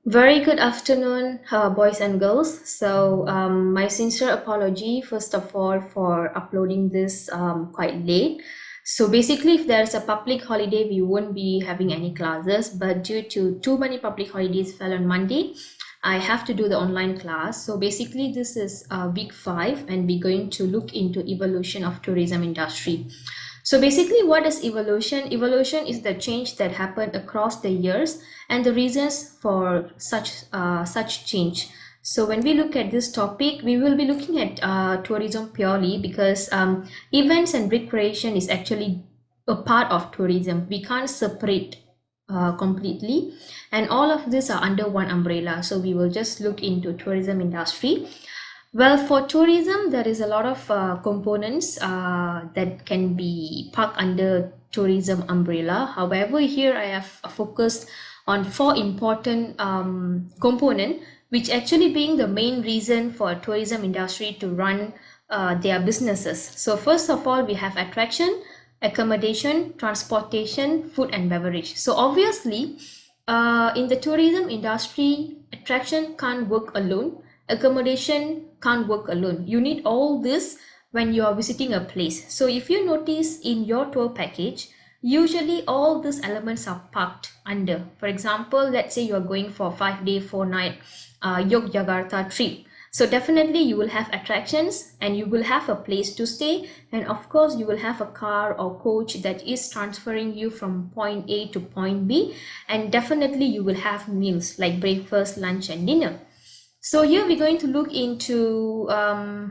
Very good afternoon, boys and girls. My sincere apology, first of all, for uploading this quite late. So, basically, if there's a public holiday, we won't be having any classes, but due to too many public holidays fell on Monday, I have to do the online class. So, basically, this is week 5, and we're going to look into evolution of tourism industry. So basically, what is evolution? Evolution is the change that happened across the years and the reasons for such change. So when we look at this topic, we will be looking at tourism purely because events and recreation is actually a part of tourism. We can't separate completely, and all of these are under one umbrella. So we will just look into tourism industry. Well, for tourism, there is a lot of components that can be parked under tourism umbrella. However, here I have focused on four important component, which actually being the main reason for tourism industry to run their businesses. So first of all, we have attraction, accommodation, transportation, food and beverage. So obviously, in the tourism industry, attraction can't work alone. Accommodation can't work alone. You need all this when you are visiting a place. So if you notice in your tour package, usually all these elements are packed under. For example, let's say you are going for 5 day, 4 night Yogyakarta trip. So definitely you will have attractions and you will have a place to stay, and of course you will have a car or coach that is transferring you from point A to point B, and definitely you will have meals like breakfast, lunch and dinner. So here we're going to look into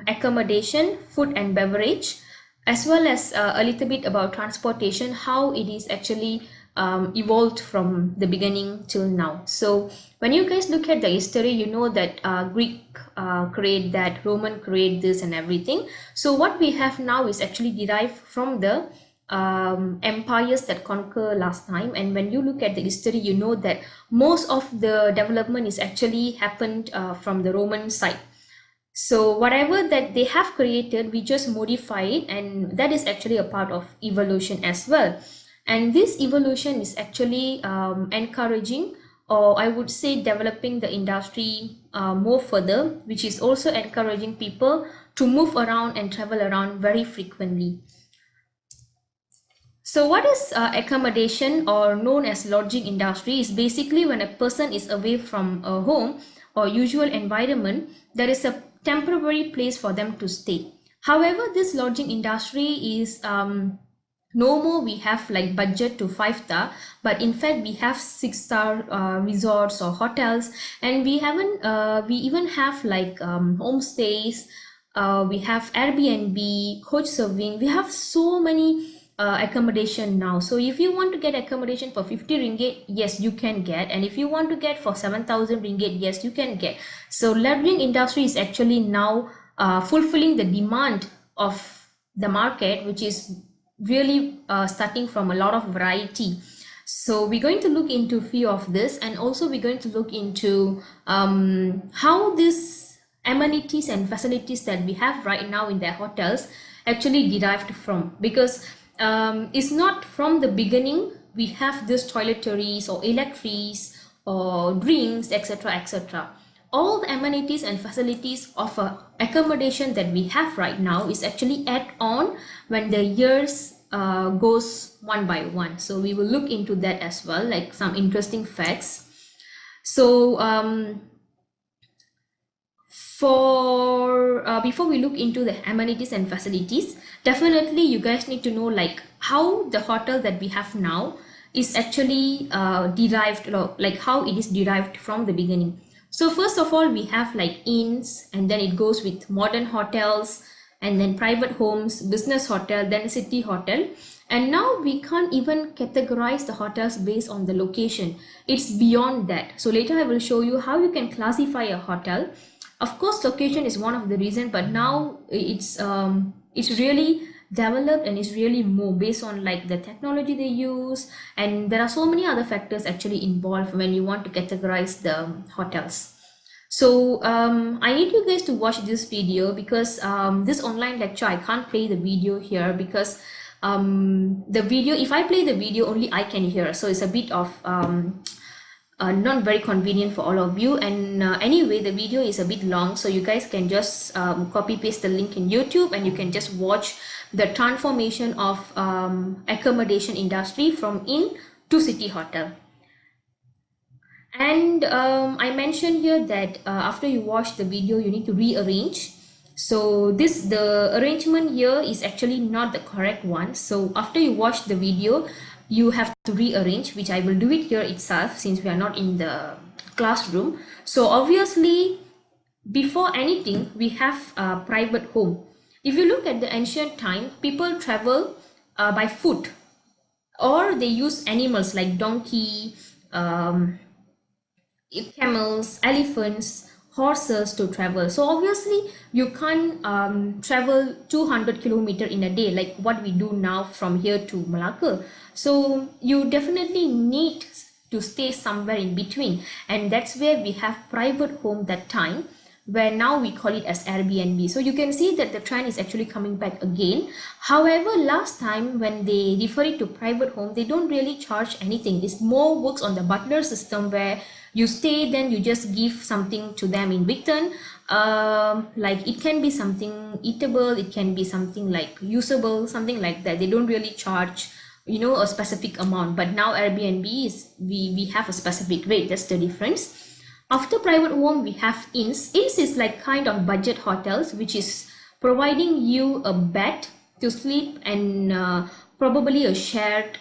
accommodation, food and beverage, as well as a little bit about transportation, how it is actually evolved from the beginning till now. So when you guys look at the history, you know that Greek create that, Roman create this and everything. So what we have now is actually derived from the empires that conquer last time. And when you look at the history, you know that most of the development is actually happened from the Roman side. So whatever that they have created, we just modify it, and that is actually a part of evolution as well. And this evolution is actually encouraging, or I would say developing the industry more further, which is also encouraging people to move around and travel around very frequently. So what is accommodation, or known as lodging industry, is basically when a person is away from a home or usual environment, there is a temporary place for them to stay. However, this lodging industry is no more we have like budget to 5 star, but in fact we have 6 star resorts or hotels, and we even have like homestays, we have Airbnb, coach serving, we have so many accommodation now. So if you want to get accommodation for 50 ringgit, yes you can get, and if you want to get for 7,000 ringgit, yes you can get. So lodging industry is actually now fulfilling the demand of the market, which is really starting from a lot of variety. So we're going to look into few of this, and also we're going to look into how these amenities and facilities that we have right now in the hotels actually derived from, because it's not from the beginning we have these toiletries or electrics or drinks, etc., etc. All the amenities and facilities of accommodation that we have right now is actually add on when the years goes one by one. So we will look into that as well, like some interesting facts. So for before we look into the amenities and facilities, definitely you guys need to know like how the hotel that we have now is actually derived, like how it is derived from the beginning. So first of all, we have like inns, and then it goes with modern hotels, and then private homes, business hotel, then city hotel. And now we can't even categorize the hotels based on the location. It's beyond that. So later I will show you how you can classify a hotel. Of course, location is one of the reason, but now it's really developed, and it's really more based on like the technology they use, and there are so many other factors actually involved when you want to categorize the hotels. So I need you guys to watch this video, because this online lecture I can't play the video here, because the video, if I play the video only I can hear, so it's a bit of not very convenient for all of you. And anyway, the video is a bit long, so you guys can just copy paste the link in YouTube, and you can just watch the transformation of accommodation industry from inn to city hotel. And I mentioned here that after you watch the video, you need to rearrange. So the arrangement here is actually not the correct one. So after you watch the video, you have to rearrange, which I will do it here itself since we are not in the classroom. So obviously, before anything, we have a private home. If you look at the ancient time, people travel by foot, or they use animals like donkey, camels, elephants, horses to travel. So obviously you can't travel 200 kilometer in a day like what we do now from here to Malacca. So you definitely need to stay somewhere in between, and that's where we have private home that time, where now we call it as Airbnb. So you can see that the trend is actually coming back again. However, last time when they refer it to private home, they don't really charge anything. It's more works on the butler system, where you stay, then you just give something to them in return. Like it can be something eatable, it can be something like usable, something like that. They don't really charge, you know, a specific amount. But now Airbnb is, we have a specific rate. That's the difference. After private home, we have inns. Inns is like kind of budget hotels, which is providing you a bed to sleep and probably a shared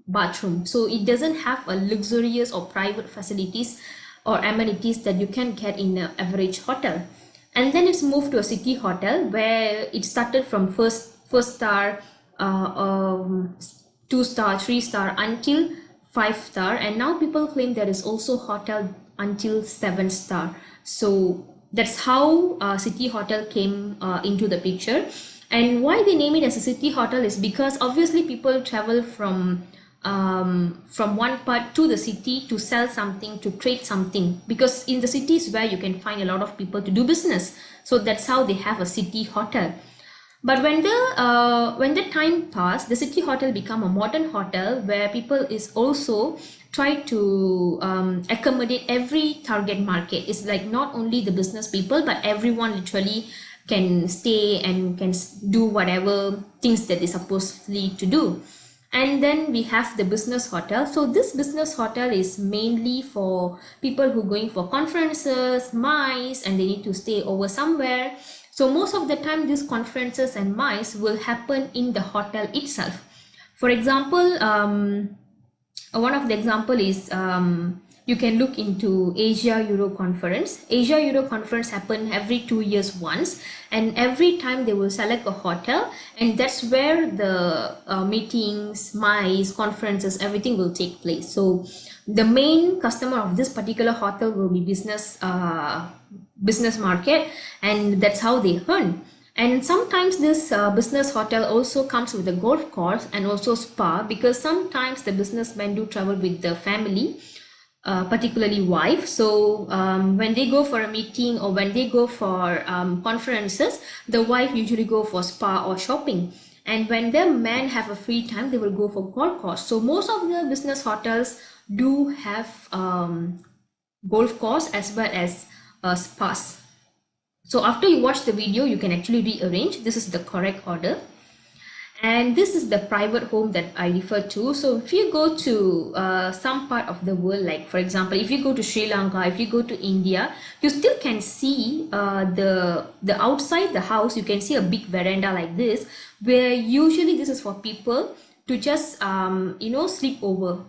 bathroom. So it doesn't have a luxurious or private facilities or amenities that you can get in an average hotel. And then it's moved to a city hotel, where it started from first star, 2 star, 3 star, until 5 star, and now people claim there is also hotel until 7 star. So that's how city hotel came into the picture. And why they name it as a city hotel is because obviously people travel from one part to the city to sell something, to trade something, because in the cities where you can find a lot of people to do business. So that's how they have a city hotel. But when the time passed, the city hotel become a modern hotel, where people is also try to accommodate every target market. It's like not only the business people, but everyone literally can stay and can do whatever things that they supposedly to do. And then we have the business hotel. So this business hotel is mainly for people who are going for conferences, MICE, and they need to stay over somewhere. So most of the time, these conferences and MICE will happen in the hotel itself. For example, one of the example is you can look into Asia Euro Conference. Asia Euro Conference happen every 2 years once, and every time they will select a hotel, and that's where the meetings, MICE, conferences, everything will take place. So the main customer of this particular hotel will be business market, and that's how they earn. And sometimes this business hotel also comes with a golf course and also spa, because sometimes the businessmen do travel with the family, particularly wife. So when they go for a meeting or when they go for conferences, the wife usually go for spa or shopping. And when the men have a free time, they will go for golf course. So most of the business hotels do have golf course as well as spas. So after you watch the video, you can actually rearrange. This is the correct order. And this is the private home that I refer to. So if you go to some part of the world, like for example, if you go to Sri Lanka, if you go to India, you still can see the outside the house, you can see a big veranda like this, where usually this is for people to just sleep over,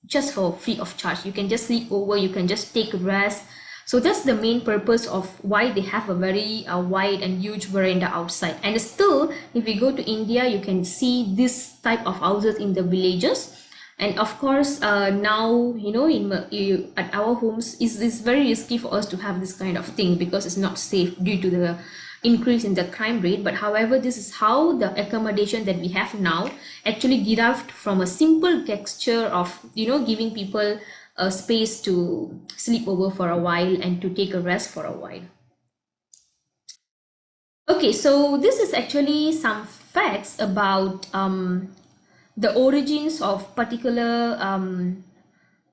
just for free of charge. You can just sleep over, you can just take rest. So that's the main purpose of why they have a very wide and huge veranda outside. And still, if you go to India, you can see this type of houses in the villages. And of course, now, at our homes, it's very risky for us to have this kind of thing, because it's not safe due to the increase in the crime rate. But however, this is how the accommodation that we have now actually derived from a simple texture of, giving people a space to sleep over for a while and to take a rest for a while. Okay, so this is actually some facts about the origins of particular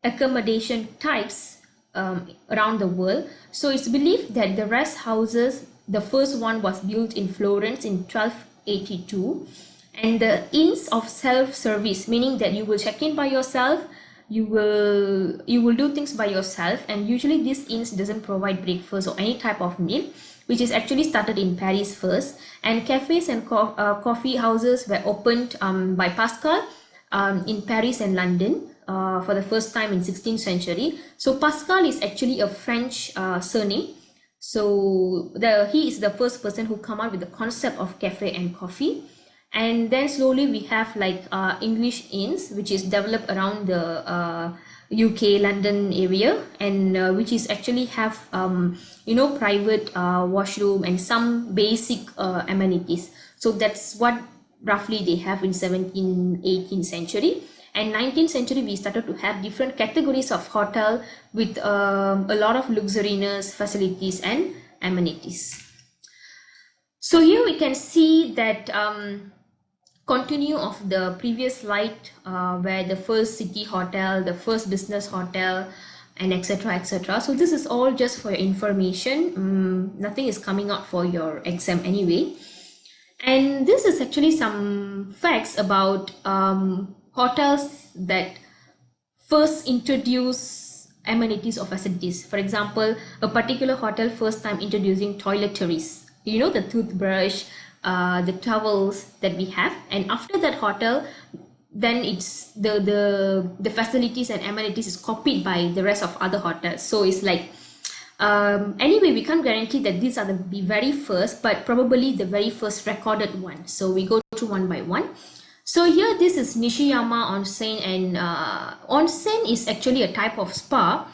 accommodation types around the world. So it's believed that the rest houses, the first one was built in Florence in 1282, and the inns of self-service, meaning that you will check in by yourself, you will do things by yourself, and usually these inns doesn't provide breakfast or any type of meal, which is actually started in Paris first. And cafes and coffee houses were opened by Pascal in Paris and London for the first time in 16th century. So Pascal is actually a French surname. So he is the first person who come up with the concept of cafe and coffee. And then slowly we have like English inns, which is developed around the UK London area, and which is actually have private washroom and some basic amenities. So that's what roughly they have in 17th 18th century. And 19th century we started to have different categories of hotel with a lot of luxurious facilities and amenities. So here we can see that continue of the previous slide where the first city hotel, the first business hotel, and etc. etc. So this is all just for your information. Nothing is coming out for your exam anyway. And this is actually some facts about hotels that first introduce amenities or facilities. For example, a particular hotel first time introducing toiletries, the toothbrush, the towels that we have, and after that hotel, then it's the facilities and amenities is copied by the rest of other hotels. So it's like anyway, we can't guarantee that these are the very first, but probably the very first recorded one. So we go through one by one. So here this is Nishiyama Onsen, and onsen is actually a type of spa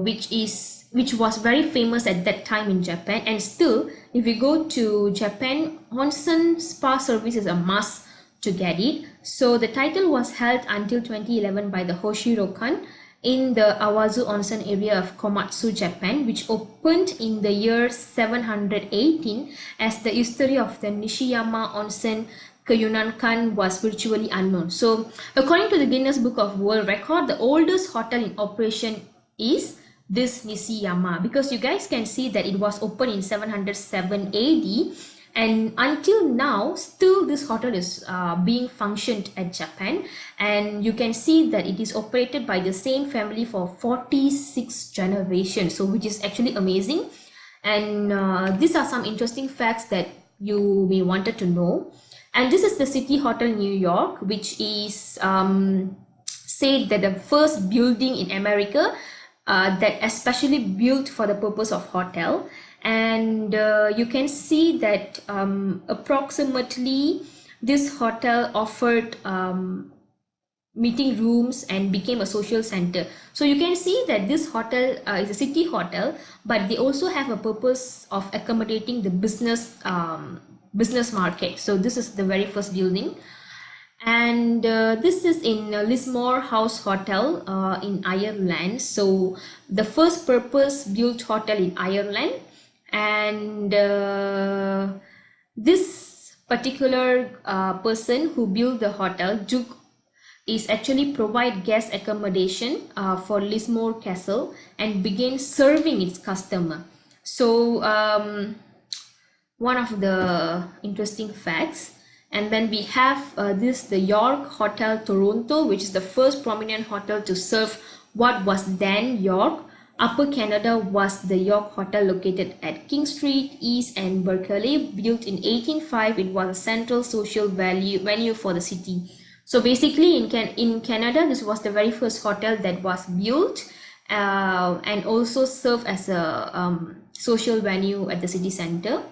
which was very famous at that time in Japan, and still if you go to Japan, onsen spa service is a must to get it. So the title was held until 2011 by the Hoshirokan in the Awazu Onsen area of Komatsu, Japan, which opened in the year 718, as the history of the Nishiyama Onsen Kyunankan was virtually unknown. So according to the Guinness Book of World Record, the oldest hotel in operation is this Nishiyama, because you guys can see that it was opened in 707 AD, and until now still this hotel is being functioned at Japan, and you can see that it is operated by the same family for 46 generations, so which is actually amazing. And these are some interesting facts that you may wanted to know. And this is the City Hotel New York, which is said that the first building in America that especially built for the purpose of hotel. And you can see that approximately this hotel offered meeting rooms and became a social center. So you can see that this hotel is a city hotel, but they also have a purpose of accommodating the business market. So this is the very first building. And this is in Lismore House Hotel in Ireland. So the first purpose built hotel in Ireland. And this particular person who built the hotel, Duke, is actually provide guest accommodation for Lismore Castle and began serving its customer. So one of the interesting facts. And then we have the York Hotel Toronto, which is the first prominent hotel to serve what was then York. Upper Canada was the York Hotel located at King Street East and Berkeley. Built in 1805, it was a central social venue for the city. So basically in Canada, this was the very first hotel that was built and also served as a social venue at the city center.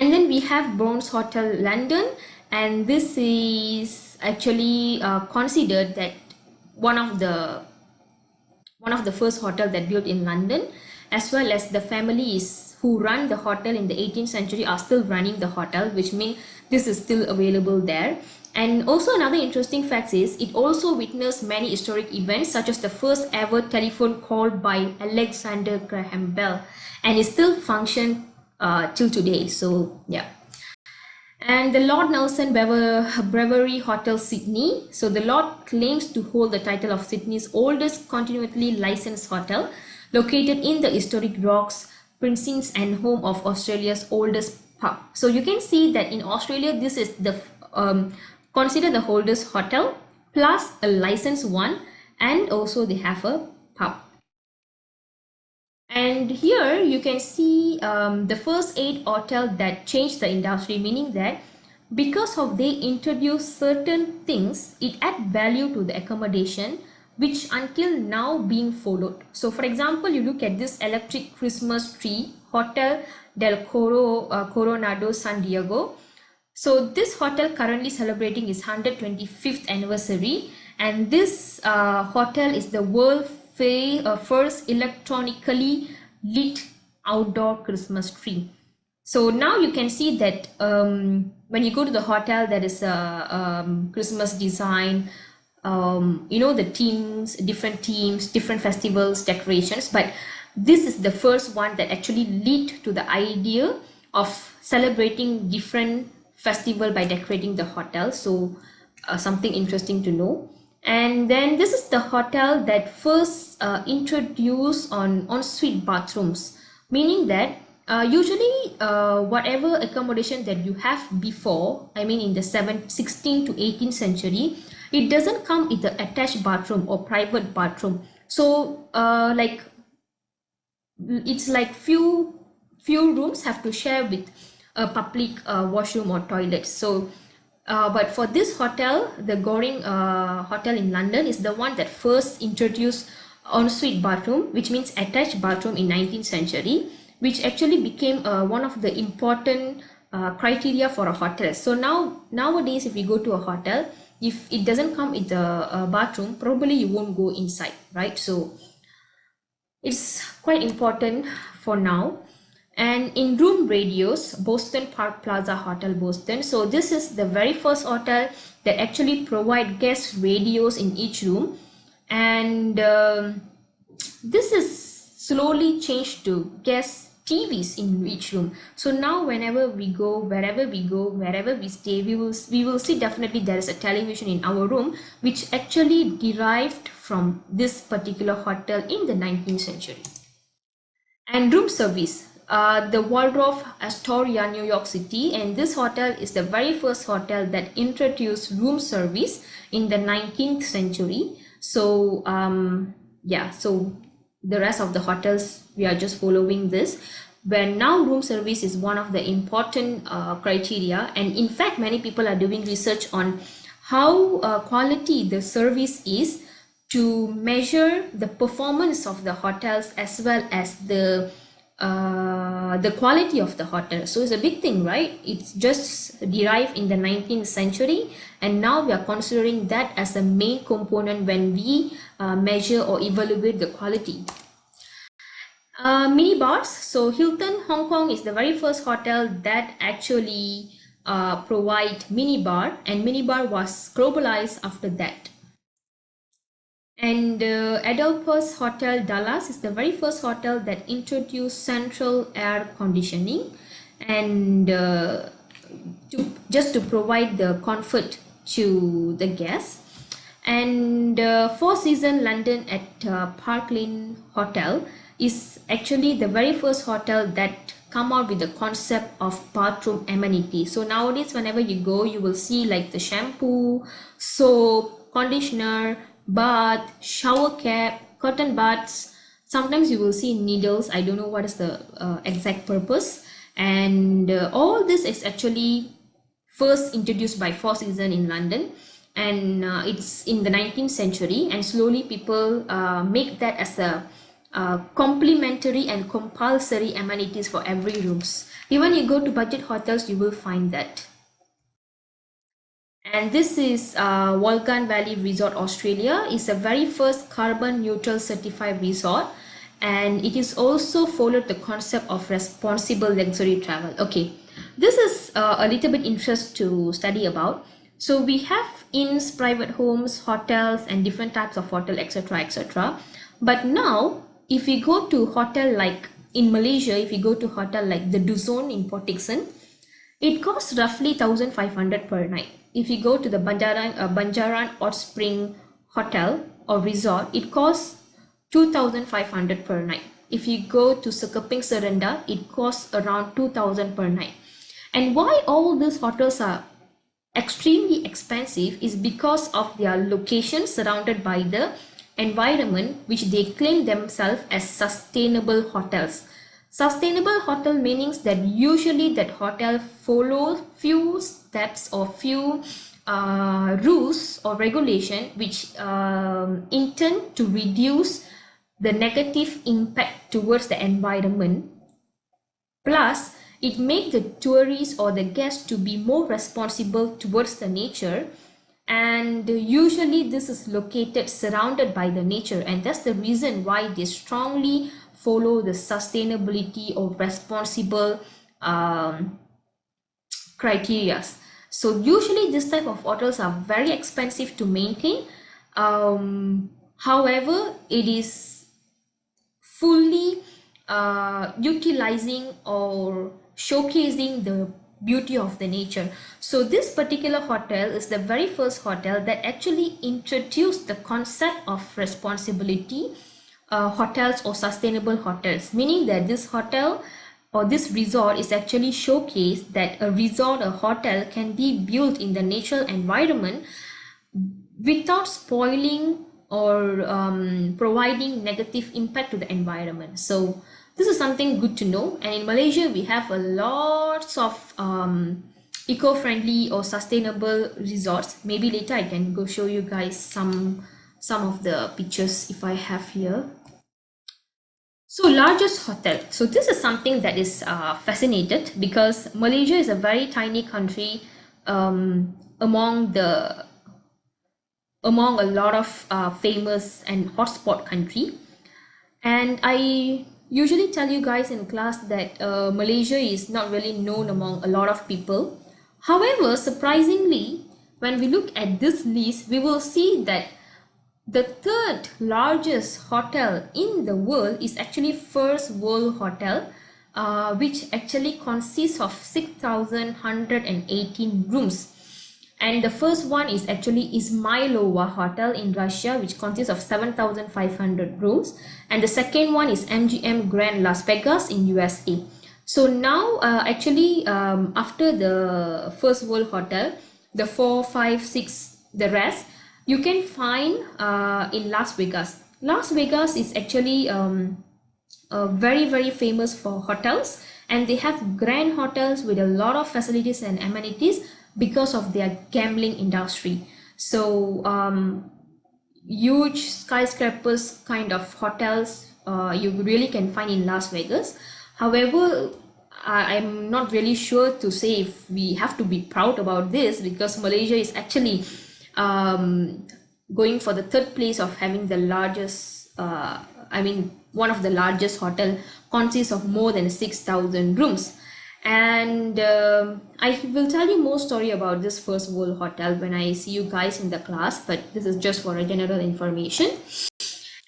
And then we have Bronze Hotel London, and this is actually considered that one of the first hotel that built in London, as well as the families who run the hotel in the 18th century are still running the hotel, which means this is still available there. And also another interesting fact is it also witnessed many historic events, such as the first ever telephone call by Alexander Graham Bell, and it still functions till today. So yeah. And the Lord Nelson Brewery Hotel Sydney. So the Lord claims to hold the title of Sydney's oldest continually licensed hotel, located in the historic Rocks precincts and home of Australia's oldest pub. So you can see that in Australia, this is the considered the oldest hotel plus a licensed one, and also they have a pub. And here you can see the first 8 hotels that changed the industry, meaning that because of they introduce certain things, it add value to the accommodation, which until now being followed. So for example, you look at this electric Christmas tree, Hotel del Coronado San Diego. So this hotel currently celebrating its 125th anniversary, and this hotel is the world first electronically lit outdoor Christmas tree. So now you can see that when you go to the hotel, there is a Christmas design, the themes, different festivals, decorations. But this is the first one that actually lead to the idea of celebrating different festival by decorating the hotel. So something interesting to know. And then this is the hotel that first introduced on ensuite bathrooms, meaning that usually whatever accommodation that you have before, I mean in the 16th to 18th century, it doesn't come with the attached bathroom or private bathroom. So like it's like few rooms have to share with a public washroom or toilet. So but for this hotel, the Goring Hotel in London is the one that first introduced ensuite bathroom, which means attached bathroom in 19th century, which actually became one of the important criteria for a hotel. So nowadays, if you go to a hotel, if it doesn't come with the bathroom, probably you won't go inside, right? So it's quite important for now. And in room radios, Boston Park Plaza Hotel Boston. So this is the very first hotel that actually provide guest radios in each room, and this is slowly changed to guest TVs in each room. So now whenever we go, wherever we stay, we will see definitely there is a television in our room, which actually derived from this particular hotel in the 19th century. And room service. The Waldorf Astoria, New York City, and this hotel is the very first hotel that introduced room service in the 19th century. So yeah, so the rest of the hotels, we are just following this, where now room service is one of the important criteria. And in fact, many people are doing research on how quality the service is to measure the performance of the hotels as well as the quality of the hotel. So it's a big thing, right? It's just derived in the 19th century, and now we are considering that as a main component when we measure or evaluate the quality. Mini bars. So Hilton Hong Kong is the very first hotel that actually provide mini bar, and mini bar was globalized after that. And Adolphus Hotel Dallas is the very first hotel that introduced central air conditioning, and just to provide the comfort to the guests. And Four Seasons London at Park Lane Hotel is actually the very first hotel that come out with the concept of bathroom amenity. So nowadays, whenever you go, you will see like the shampoo, soap, conditioner, bath, shower cap, curtain baths. Sometimes you will see needles. I don't know what is the exact purpose. And all this is actually first introduced by Four Seasons in London, and it's in the 19th century, and slowly people make that as a complimentary and compulsory amenities for every rooms. Even you go to budget hotels, you will find that. And this is Wolgan Valley Resort Australia. It's a very first carbon neutral certified resort, and it is also followed the concept of responsible luxury travel. Okay, this is a little bit interest to study about. So we have inns, private homes, hotels, and different types of hotel, etc., etc. But now, if we go to hotel like in Malaysia, if you go to hotel like the Duzon in Port Dickson, It costs roughly 1,500 per night. If you go to the Banjaran Hot Spring Hotel or Resort, it costs 2,500 per night. If you go to Sekeping Serenda, it costs around 2,000 per night. And why all these hotels are extremely expensive is because of their location surrounded by the environment, which they claim themselves as sustainable hotels. Sustainable hotel means that usually that hotel follows few steps or few rules or regulation which intend to reduce the negative impact towards the environment. Plus, it makes the tourists or the guests to be more responsible towards the nature, and usually this is located surrounded by the nature, and that's the reason why they strongly follow the sustainability or responsible criteria. So usually this type of hotels are very expensive to maintain. However, it is fully utilizing or showcasing the beauty of the nature. So this particular hotel is the very first hotel that actually introduced the concept of responsibility hotels or sustainable hotels, meaning that this hotel or this resort is actually showcased that a resort or hotel can be built in the natural environment without spoiling or providing negative impact to the environment. So this is something good to know. And in Malaysia, we have a lots of eco-friendly or sustainable resorts. Maybe later I can go show you guys some of the pictures if I have here. So largest hotel. So this is something that is fascinated because Malaysia is a very tiny country among a lot of famous and hotspot country. And I usually tell you guys in class that Malaysia is not really known among a lot of people. However, surprisingly, when we look at this list, we will see that the third largest hotel in the world is actually First World Hotel, which actually consists of 6,118 rooms. And the first one is actually Ismailova Hotel in Russia, which consists of 7,500 rooms. And the second one is MGM Grand Las Vegas in USA. So now after the First World Hotel, the 4, 5, 6, the rest, you can find in Las Vegas. Las Vegas is actually very, very famous for hotels, and they have grand hotels with a lot of facilities and amenities because of their gambling industry. So huge skyscrapers kind of hotels you really can find in Las Vegas. However, I'm not really sure to say if we have to be proud about this, because Malaysia is actually going for the third place of having the largest one of the largest hotel, consists of more than 6,000 rooms. And I will tell you more story about this First World Hotel when I see you guys in the class, but this is just for a general information.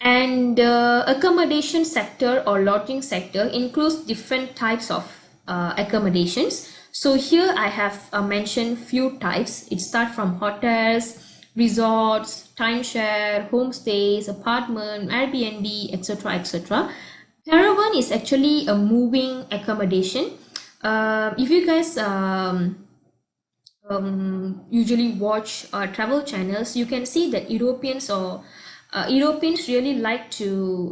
And accommodation sector or lodging sector includes different types of accommodations. So here I have mentioned few types. It starts from hotels, resorts, timeshare, homestays, apartment, Airbnb, etc., etc. Caravan is actually a moving accommodation. If you guys usually watch travel channels, you can see that Europeans really like to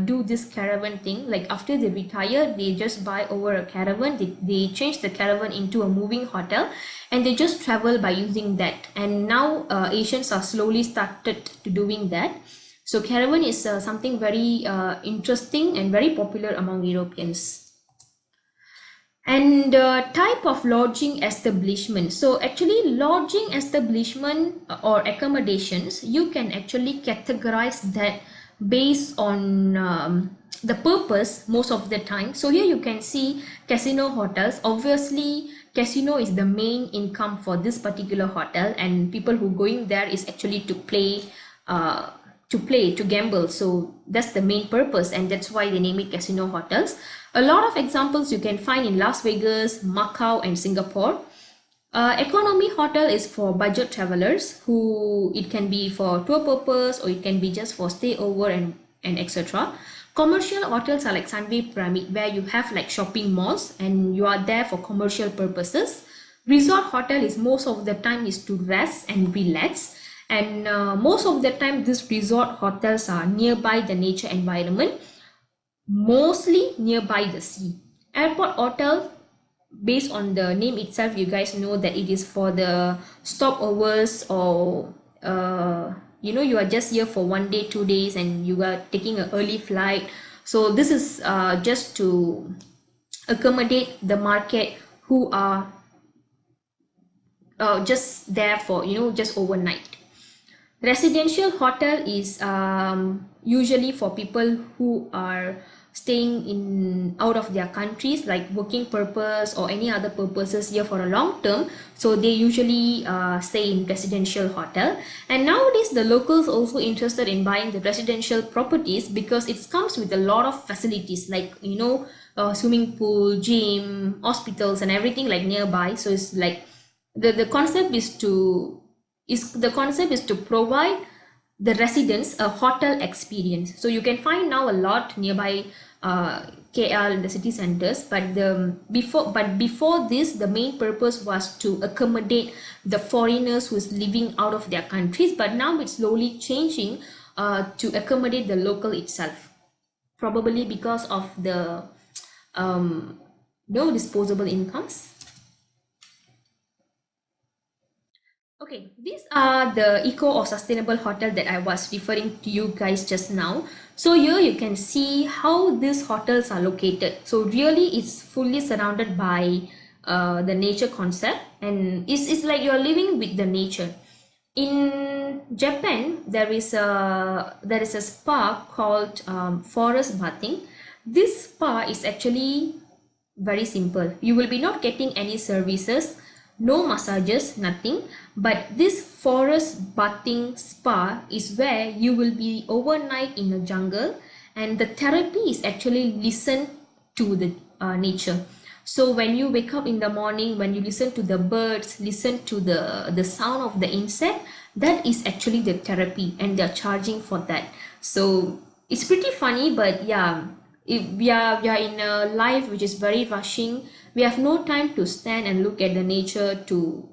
do this caravan thing. Like after they retire, they just buy over a caravan. They change the caravan into a moving hotel, and they just travel by using that. And now Asians are slowly started to doing that. So caravan is something very interesting and very popular among Europeans. And type of lodging establishment. So actually lodging establishment or accommodations, you can actually categorize that based on the purpose most of the time. So here you can see casino hotels. Obviously casino is the main income for this particular hotel, and people who going there is actually to play to play, to gamble. So that's the main purpose, and that's why they name it casino hotels. A lot of examples you can find in Las Vegas, Macau, and Singapore. Economy hotel is for budget travelers who it can be for tour purpose or it can be just for stay over and etc. Commercial hotels are like Sunway Pyramid, where you have like shopping malls and you are there for commercial purposes. Resort hotel is most of the time is to rest and relax, and most of the time these resort hotels are nearby the nature environment, mostly nearby the sea. Airport hotel, based on the name itself, you guys know that it is for the stopovers, or you are just here for 1 day 2 days and you are taking an early flight. So this is just to accommodate the market who are just there for just overnight. Residential hotel is usually for people who are staying in out of their countries, like working purpose or any other purposes here for a long term. So they usually stay in residential hotel. And nowadays the locals also interested in buying the residential properties because it comes with a lot of facilities, like swimming pool, gym, hospitals, and everything like nearby. So it's like the concept is to provide the residents a hotel experience. So you can find now a lot nearby KL in the city centers, but before this, the main purpose was to accommodate the foreigners who is living out of their countries. But now it's slowly changing to accommodate the local itself, probably because of the no disposable incomes. Okay, these are the eco or sustainable hotel that I was referring to you guys just now. So here you can see how these hotels are located. So really it's fully surrounded by the nature concept, and it's like you're living with the nature. In Japan, there is a spa called forest bathing. This spa is actually very simple. You will be not getting any services, no massages, nothing. But this forest bathing spa is where you will be overnight in the jungle, and the therapy is actually listen to the nature. So when you wake up in the morning, when you listen to the birds, listen to the sound of the insect, that is actually the therapy, and they're charging for that. So it's pretty funny, but yeah, if we are in a life which is very rushing, we have no time to stand and look at the nature to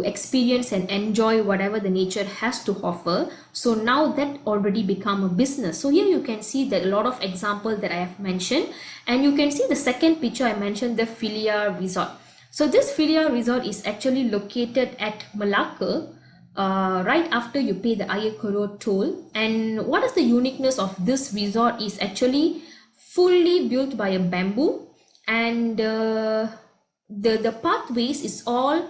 experience and enjoy whatever the nature has to offer. So now that already become a business. So here you can see that a lot of examples that I have mentioned, and you can see the second picture I mentioned, the Filia Resort. So this Filia Resort is actually located at Malacca, right after you pay the Ayakoro toll. And what is the uniqueness of this resort is actually fully built by a bamboo, and the pathways is all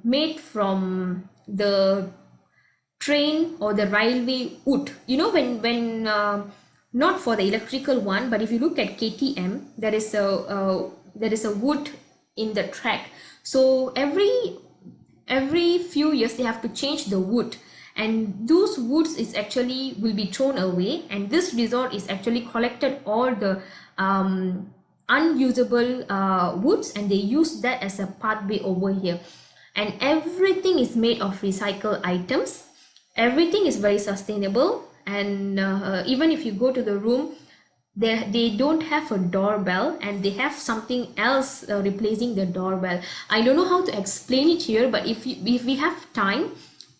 made from the train or the railway wood. When not for the electrical one, but if you look at KTM, there is a wood in the track. So every few years they have to change the wood, and those woods is actually will be thrown away, and this resort is actually collected all the unusable woods, and they use that as a pathway over here. And everything is made of recycled items. Everything is very sustainable, and even if you go to the room, they don't have a doorbell, and they have something else replacing the doorbell. I don't know how to explain it here, but if we have time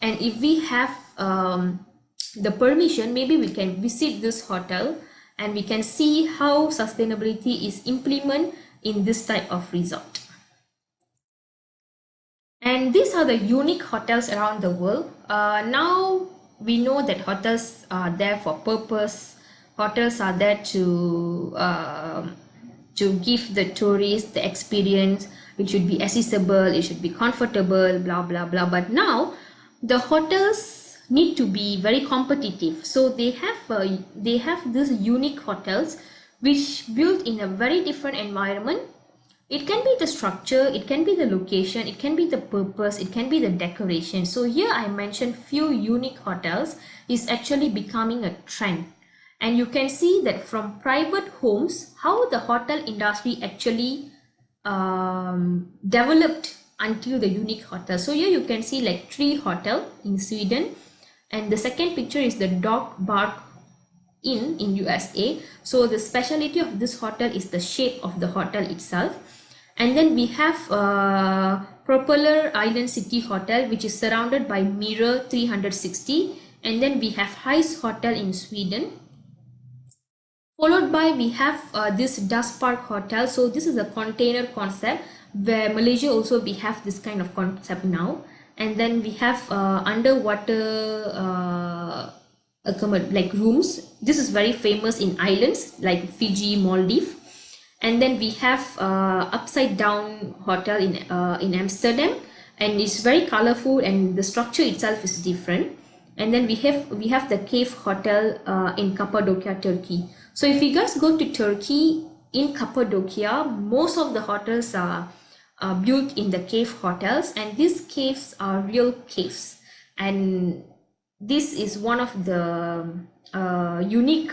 and if we have the permission, maybe we can visit this hotel and we can see how sustainability is implemented in this type of resort. And these are the unique hotels around the world. Now we know that hotels are there for purpose. Hotels are there to give the tourists the experience. It should be accessible, it should be comfortable, blah blah blah. But now the hotels need to be very competitive. So they have these unique hotels which built in a very different environment. It can be the structure, it can be the location, it can be the purpose, it can be the decoration. So here I mentioned few unique hotels is actually becoming a trend. And you can see that from private homes, how the hotel industry actually developed until the unique hotel. So here you can see like Tree Hotel in Sweden, and the second picture is the Dog Bark Inn in USA. So the specialty of this hotel is the shape of the hotel itself. And then we have Propeller Island City Hotel, which is surrounded by Mirror 360. And then we have Heist Hotel in Sweden. Followed by we have this Dust Park Hotel. So this is a container concept where Malaysia also we have this kind of concept now. And then we have underwater like rooms. This is very famous in islands like Fiji, Maldives. And then we have Upside Down Hotel in Amsterdam, and it's very colorful and the structure itself is different. And then we have the Cave Hotel in Cappadocia, Turkey. So if you guys go to Turkey, in Cappadocia, most of the hotels are built in the cave hotels, and these caves are real caves. And this is one of the unique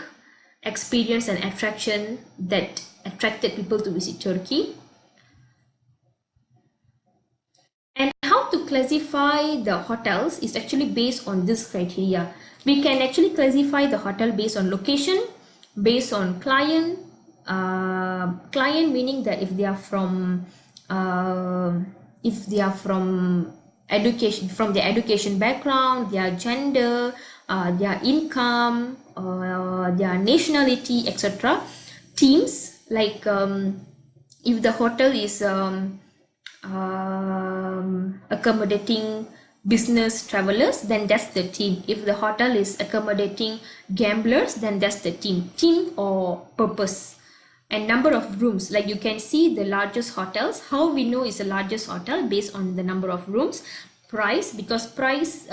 experience and attraction that attracted people to visit Turkey. And how to classify the hotels is actually based on this criteria. We can actually classify the hotel based on location, based on client, client meaning that if they are from education, from their education background, their gender, their income, their nationality, etc. Teams, like if the hotel is accommodating business travelers, then that's the team. If the hotel is accommodating gamblers, then that's the team or purpose. And number of rooms, like you can see the largest hotels. How we know is the largest hotel? Based on the number of rooms. Price, because price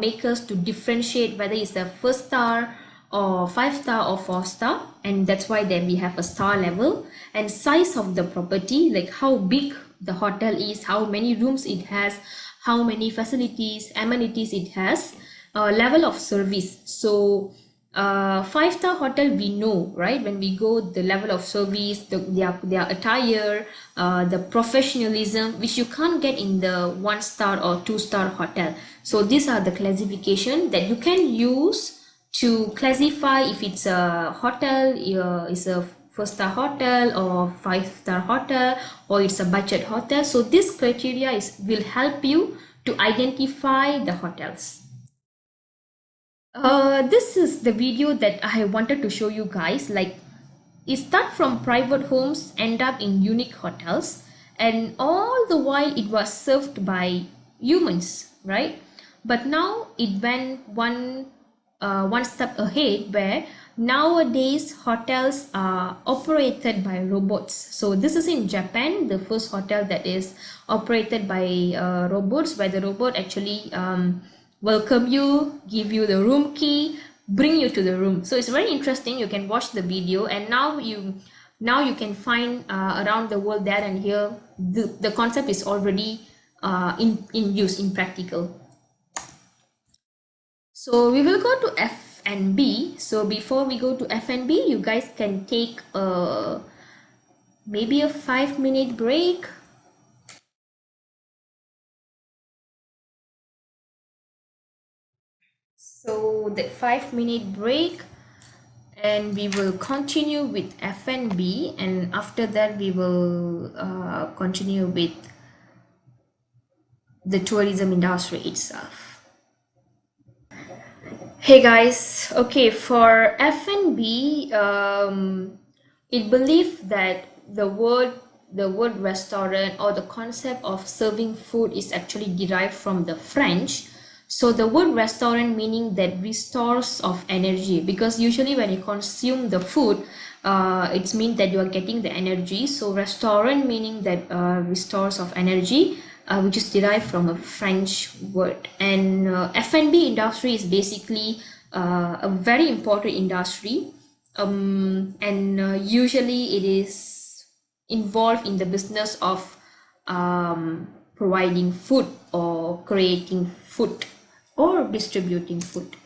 make us to differentiate whether it's a 1-star or 5-star or 4-star, and that's why then we have a star level. And size of the property, like how big the hotel is, how many rooms it has, how many facilities, amenities it has, level of service. So 5-star hotel, we know, right, when we go, the level of service, their attire, the professionalism, which you can't get in the 1-star or 2-star hotel. So these are the classification that you can use to classify if it's a hotel, is a 1-star hotel or 5-star hotel, or it's a budget hotel. So this criteria will help you to identify the hotels. This is the video that I wanted to show you guys. Like, it start from private homes, end up in unique hotels, and all the while it was served by humans, right? But now it went one step ahead, where nowadays hotels are operated by robots. So this is in Japan, the first hotel that is operated by robots, where the robot actually welcome you, give you the room key, bring you to the room. So it's very interesting. You can watch the video, and now you can find around the world there and here. The concept is already in use, in practical. So we will go to F&B. So before we go to F&B, you guys can take maybe a 5-minute break. So the 5-minute break, and we will continue with F&B, and after that we will continue with the tourism industry itself. Hey guys, okay, for F&B, it believed that the word restaurant, or the concept of serving food, is actually derived from the French. So the word restaurant meaning that restores of energy, because usually when you consume the food, it means that you are getting the energy. So restaurant meaning that restores of energy, which is derived from a French word. And F&B industry is basically a very important industry, and usually it is involved in the business of providing food or creating food or distributing food.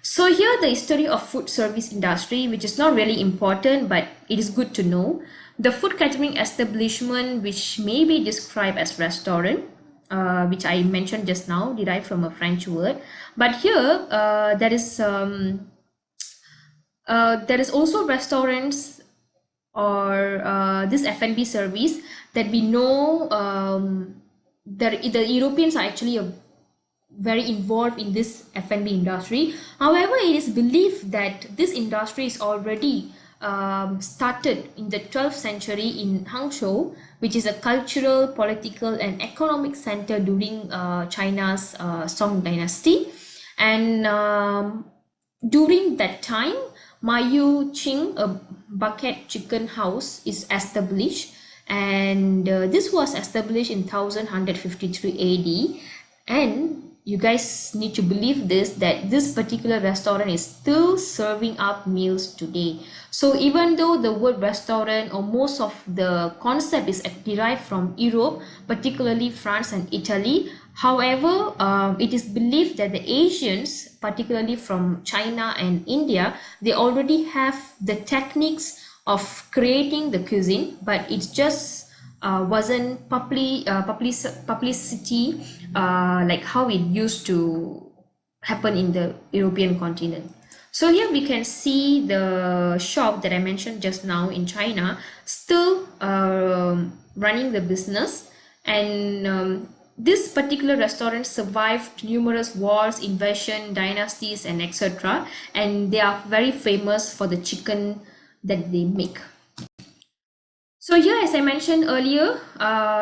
So here the history of food service industry, which is not really important, but it is good to know. The food catering establishment, which may be described as restaurant, which I mentioned just now, derived from a French word. But here there is also restaurants or this F&B service that we know that the Europeans are actually very involved in this F&B industry. However, it is believed that this industry is already started in the 12th century in Hangzhou, which is a cultural, political, and economic center during China's Song Dynasty. And during that time, Mayu Qing, a bucket chicken house, is established, and this was established in 1153 AD. And you guys need to believe this, that this particular restaurant is still serving up meals today. So even though the word restaurant or most of the concept is derived from Europe, particularly France and Italy, however, it is believed that the Asians, particularly from China and India, they already have the techniques of creating the cuisine, but it's just wasn't publicity like how it used to happen in the European continent. So here we can see the shop that I mentioned just now in China still running the business, and this particular restaurant survived numerous wars, invasion, dynasties, and etc. And they are very famous for the chicken that they make. So here, as I mentioned earlier,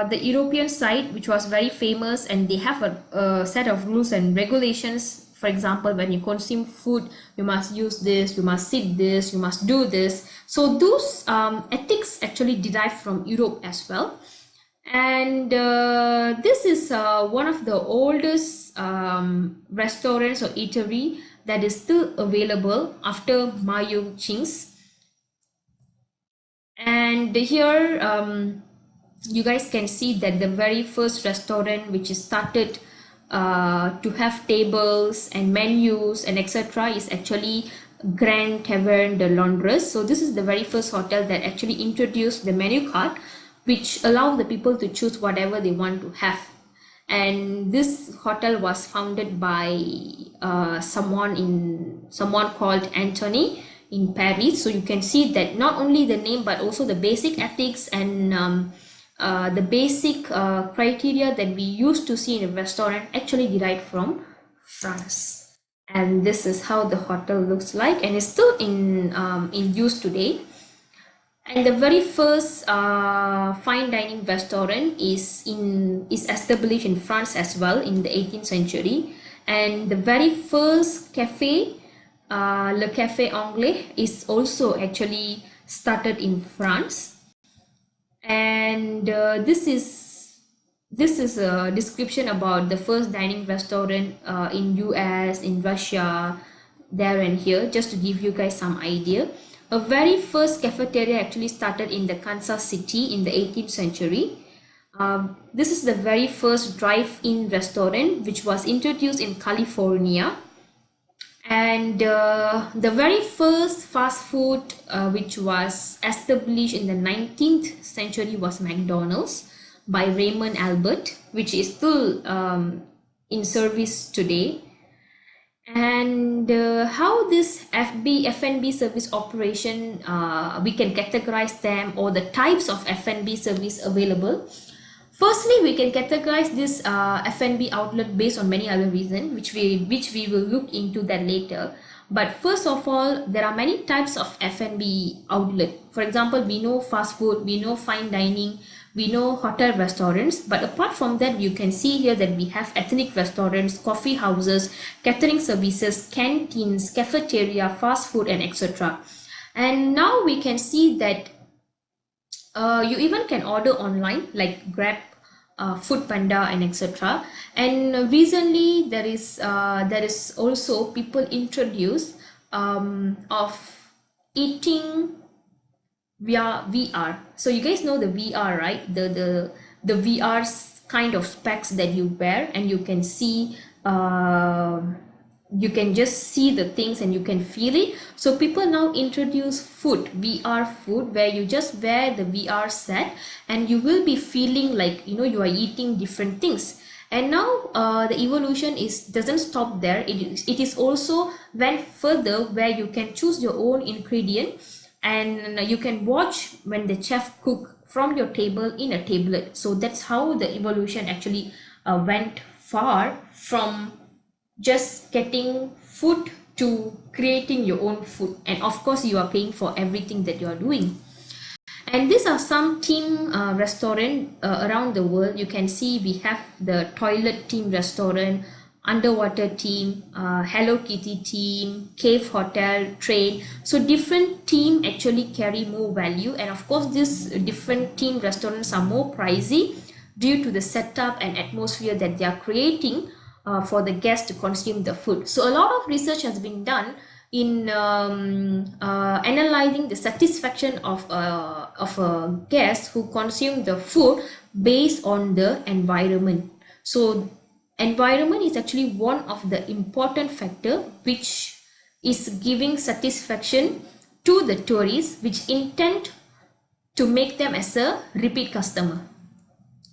the European side, which was very famous, and they have a set of rules and regulations. For example, when you consume food, you must use this, you must sit this, you must do this. So those ethics actually derive from Europe as well. And this is one of the oldest restaurants or eatery that is still available after Mayu Qing's. And here you guys can see that the very first restaurant which is started to have tables and menus and etc. is actually Grand Taverne de Londres. So this is the very first hotel that actually introduced the menu card, which allowed the people to choose whatever they want to have. And this hotel was founded by someone called Anthony in Paris. So you can see that not only the name but also the basic ethics and the basic criteria that we used to see in a restaurant actually derived from France. And this is how the hotel looks like, and it's still in use today. And the very first fine dining restaurant is established in France as well in the 18th century. And the very first cafe, Le Café Anglais, is also actually started in France. And this is a description about the first dining restaurant in US, in Russia, there and here, just to give you guys some idea. A very first cafeteria actually started in the Kansas City in the 18th century. This is the very first drive-in restaurant which was introduced in California. And the very first fast food which was established in the 19th century was McDonald's by Raymond Albert, which is still in service today. And how this F&B service operation, we can categorize them, or the types of F&B service available. Firstly, we can categorize this F&B outlet based on many other reasons, which we will look into that later. But first of all, there are many types of F&B outlet. For example, we know fast food, we know fine dining, we know hotel restaurants. But apart from that, you can see here that we have ethnic restaurants, coffee houses, catering services, canteens, cafeteria, fast food, and etc. And now we can see that you even can order online like Grab, Food Panda, and etc. And recently there is also people introduced of eating via VR. So you guys know the VR, right? The VR kind of specs that you wear, and you can see you can just see the things and you can feel it. So people now introduce food, VR food, where you just wear the VR set and you will be feeling like, you know, you are eating different things. And now the evolution is doesn't stop there. It is also went further, where you can choose your own ingredient and you can watch when the chef cook from your table in a tablet. So that's how the evolution actually went far from just getting food to creating your own food. And of course you are paying for everything that you are doing. And these are some team restaurant around the world. You can see we have the toilet team restaurant, underwater team, Hello Kitty team, cave hotel, train. So different team actually carry more value, and of course these different team restaurants are more pricey due to the setup and atmosphere that they are creating for the guests to consume the food. So a lot of research has been done in analyzing the satisfaction of a guest who consume the food based on the environment. So environment is actually one of the important factor which is giving satisfaction to the tourists, which intend to make them as a repeat customer.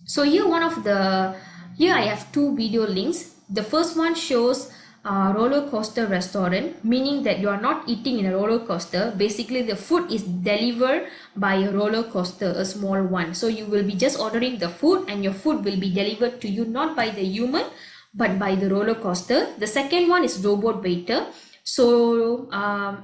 So here I have two video links. The first one shows roller coaster restaurant, meaning that you are not eating in a roller coaster. Basically the food is delivered by a roller coaster, a small one. So you will be just ordering the food and your food will be delivered to you, not by the human but by the roller coaster. The second one is robot waiter. So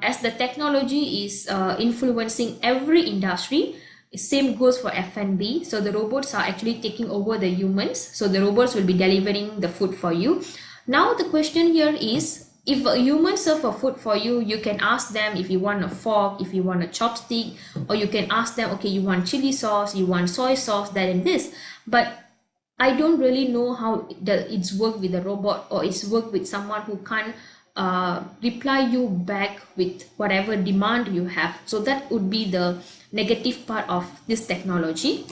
as the technology is influencing every industry, same goes for F&B. So the robots are actually taking over the humans. So the robots will be delivering the food for you. Now the question here is, if a human serve a food for you, you can ask them if you want a fork, if you want a chopstick, or you can ask them, okay, you want chili sauce, you want soy sauce, that and this. But I don't really know how it's work with a robot, or it's work with someone who can't reply you back with whatever demand you have. So that would be the negative part of this technology.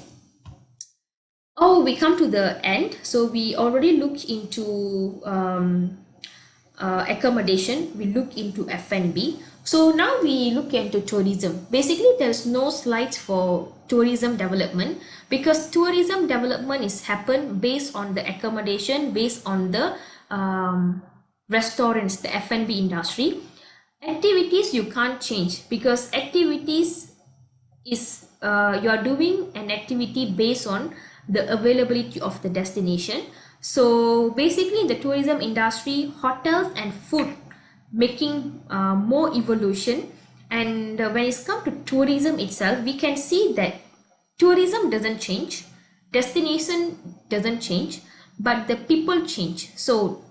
Oh, we come to the end. So we already looked into accommodation, we look into F&B. So now we look into tourism. Basically there's no slides for tourism development, because tourism development is happen based on the accommodation, based on the restaurants, the F&B industry. Activities you can't change, because activities is you are doing an activity based on the availability of the destination. So basically in the tourism industry, hotels and food making more evolution. And when it's come to tourism itself, we can see that tourism doesn't change, destination doesn't change, but the people change. So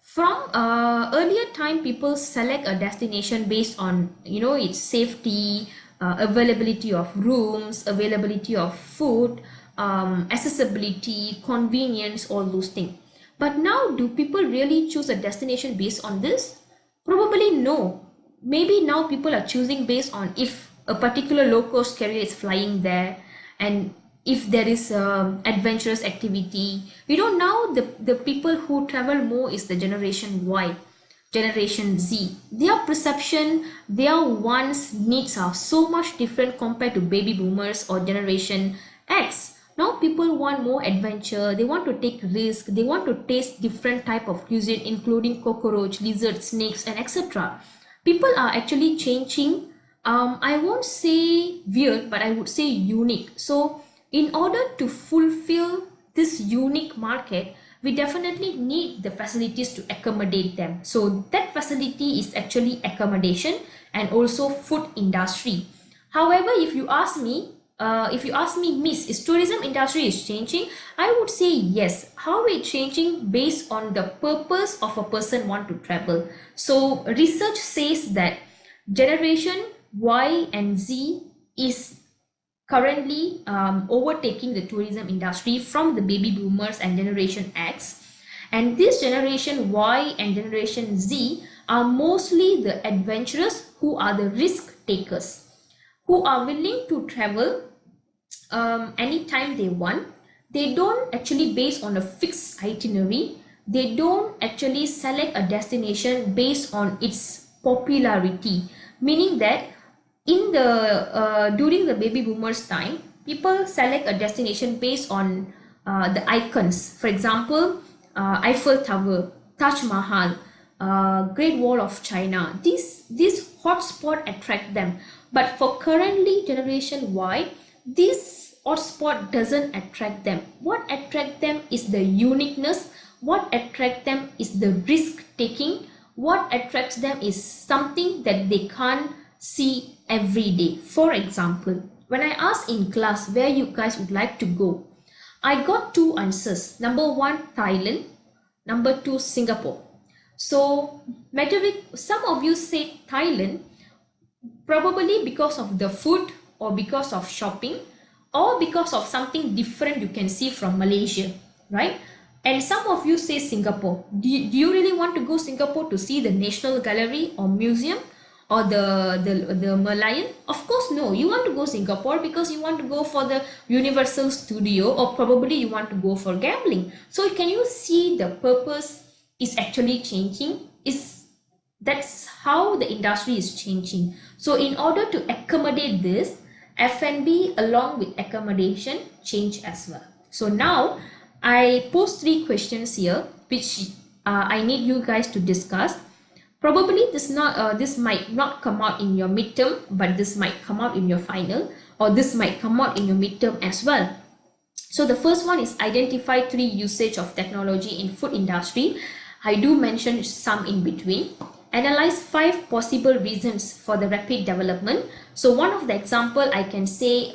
from earlier time, people select a destination based on, you know, its safety, availability of rooms, availability of food, accessibility, convenience, all those things. But now, do people really choose a destination based on this? Probably no. Maybe now people are choosing based on if a particular low-cost carrier is flying there, and if there is adventurous activity. You know, now the people who travel more is the generation Y, generation Z. Their perception, their wants, needs are so much different compared to baby boomers or generation X. Now people want more adventure, they want to take risk, they want to taste different type of cuisine, including cockroach, lizards, snakes, and etc. People are actually changing. I won't say weird, but I would say unique. So in order to fulfill this unique market, we definitely need the facilities to accommodate them. So that facility is actually accommodation and also food industry. However, if you ask me, Miss, is tourism industry is changing? I would say yes. How it's changing based on the purpose of a person want to travel. So research says that generation Y and Z is currently overtaking the tourism industry from the baby boomers and generation X. And this generation Y and generation Z are mostly the adventurous who are the risk takers. who are willing to travel anytime they want. They don't actually base on a fixed itinerary. They don't actually select a destination based on its popularity, meaning that in the during the baby boomers time, people select a destination based on the icons. For example, Eiffel Tower, Taj Mahal, Great Wall of China. These hotspot attract them. But for currently generation Y, this hotspot doesn't attract them. What attract them is the uniqueness. What attract them is the risk taking. What attracts them is something that they can't see every day. For example, when I asked in class where you guys would like to go, I got two answers. Number one, Thailand. Number two, Singapore. So, some of you say Thailand, probably because of the food or because of shopping or because of something different you can see from Malaysia, right? And some of you say Singapore. Do you really want to go Singapore to see the National Gallery or museum or the Merlion? Of course, no. You want to go Singapore because you want to go for the Universal Studio, or probably you want to go for gambling. So can you see the purpose is actually changing? That's how the industry is changing. So in order to accommodate this, F&B along with accommodation change as well. So now I post 3 questions here which I need you guys to discuss. Probably this might not come out in your midterm, but this might come out in your final, or this might come out in your midterm as well. So the first one is identify 3 usage of technology in food industry. I do mention some in between. Analyze 5 possible reasons for the rapid development. So one of the example I can say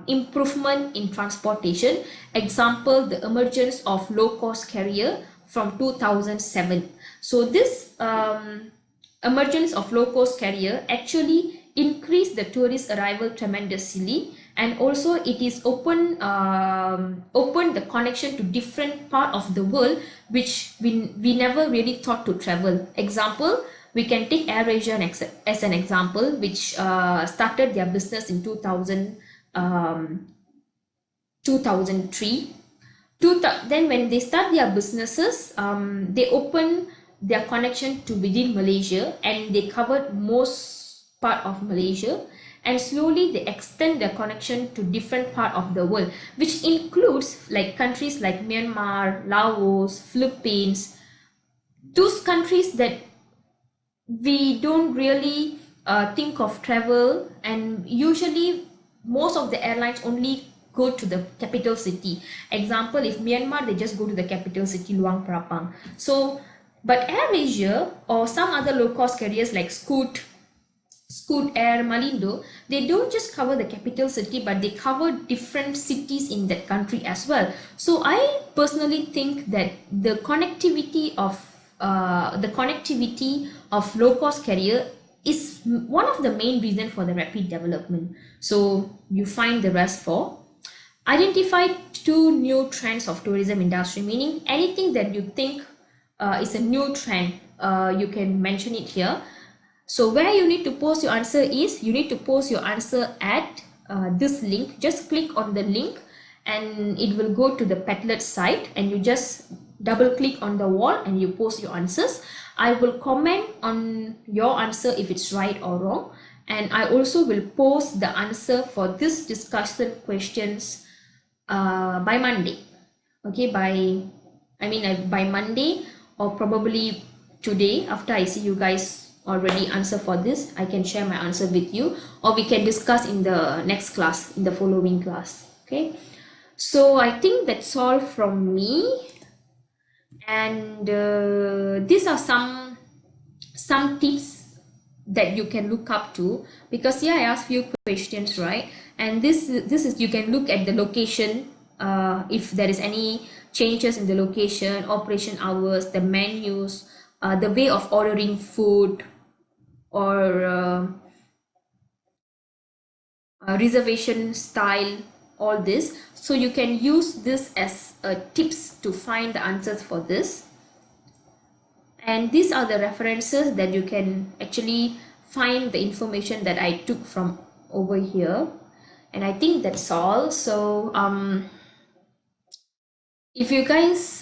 improvement in transportation. Example, the emergence of low-cost carrier from 2007. So this emergence of low-cost carrier actually increased the tourist arrival tremendously, and also it is open the connection to different part of the world which we never really thought to travel. Example, we can take AirAsia as an example, which started their business in 2003. Then when they start their businesses, they open their connection to within Malaysia, and they covered most part of Malaysia, and slowly they extend their connection to different part of the world, which includes like countries like Myanmar, Laos, Philippines, those countries that we don't really think of travel, and usually most of the airlines only go to the capital city. Example, if Myanmar, they just go to the capital city Luang Prabang. So but AirAsia or some other low-cost carriers like Scoot Air, Malindo, they don't just cover the capital city, but they cover different cities in that country as well. So I personally think that the connectivity of low-cost carrier is one of the main reasons for the rapid development. So you find the rest for identify 2 new trends of tourism industry, meaning anything that you think is a new trend, you can mention it here. So where you need to post your answer is, you need to post your answer at this link. Just click on the link and it will go to the Padlet site, and you just double click on the wall and you post your answers. I will comment on your answer if it's right or wrong, and I also will post the answer for this discussion questions by Monday. Okay, by Monday, or probably today after I see you guys already answer for this, I can share my answer with you, or we can discuss in the next class, in the following class. Okay, so I think that's all from me, and these are some tips that you can look up to, because here I asked few questions, right? And this is, you can look at the location, if there is any changes in the location, operation hours, the menus, the way of ordering food, or reservation style, all this. So you can use this as tips to find the answers for this. And these are the references that you can actually find the information that I took from over here, and I think that's all. So if you guys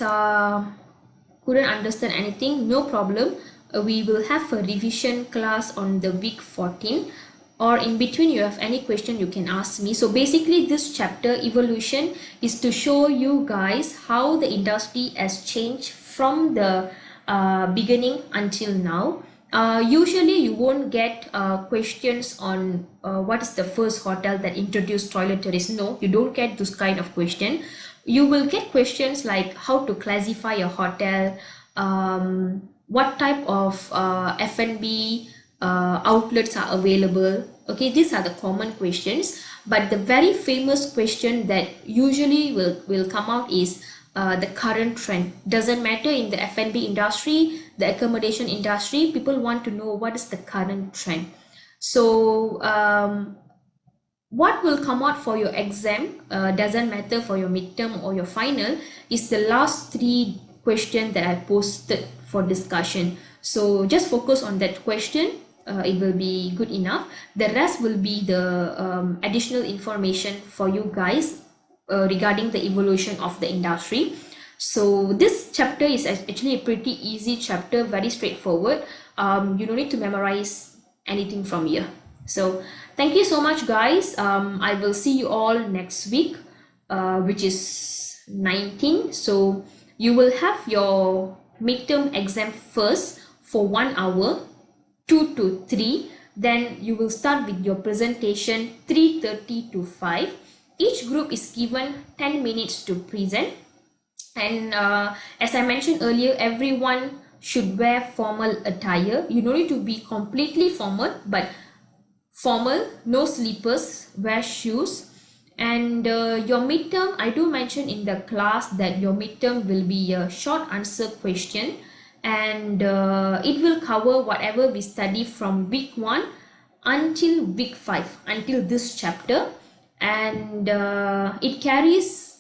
couldn't understand anything, no problem. We will have a revision class on the week 14, or in between you have any question you can ask me. So basically this chapter evolution is to show you guys how the industry has changed from the beginning until now. Usually you won't get questions on what is the first hotel that introduced toiletries. No, you don't get this kind of question. You will get questions like how to classify a hotel, what type of F&B outlets are available. Okay, these are the common questions, but the very famous question that usually will come out is the current trend. Doesn't matter in the F&B industry, the accommodation industry, people want to know what is the current trend. So what will come out for your exam, doesn't matter for your midterm or your final, is the last 3 questions that I posted for discussion. So just focus on that question. It will be good enough. The rest will be the additional information for you guys regarding the evolution of the industry. So this chapter is actually a pretty easy chapter, very straightforward. You don't need to memorize anything from here. So thank you so much, guys. I will see you all next week, which is 19. So you will have your midterm exam first for 1 hour, 2 to 3. Then you will start with your presentation 3:30 to 5. Each group is given 10 minutes to present. And as I mentioned earlier, everyone should wear formal attire. You don't need to be completely formal, but formal, no slippers, wear shoes. And your midterm, I do mention in the class that your midterm will be a short answer question, and it will cover whatever we study from week 1 until week 5, until this chapter. And it carries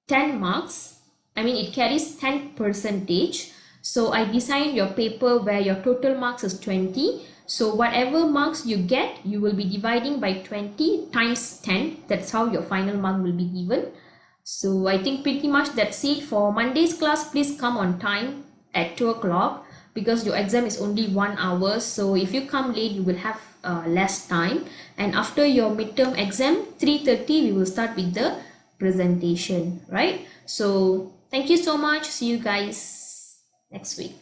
10 marks. I mean, it carries 10 percentage. So I designed your paper where your total marks is 20. So whatever marks you get, you will be dividing by 20 times 10. That's how your final mark will be given. So I think pretty much that's it for Monday's class. Please come on time at 2 o'clock because your exam is only 1 hour. So if you come late, you will have less time. And after your midterm exam, 3:30, we will start with the presentation, right? So thank you so much. See you guys next week.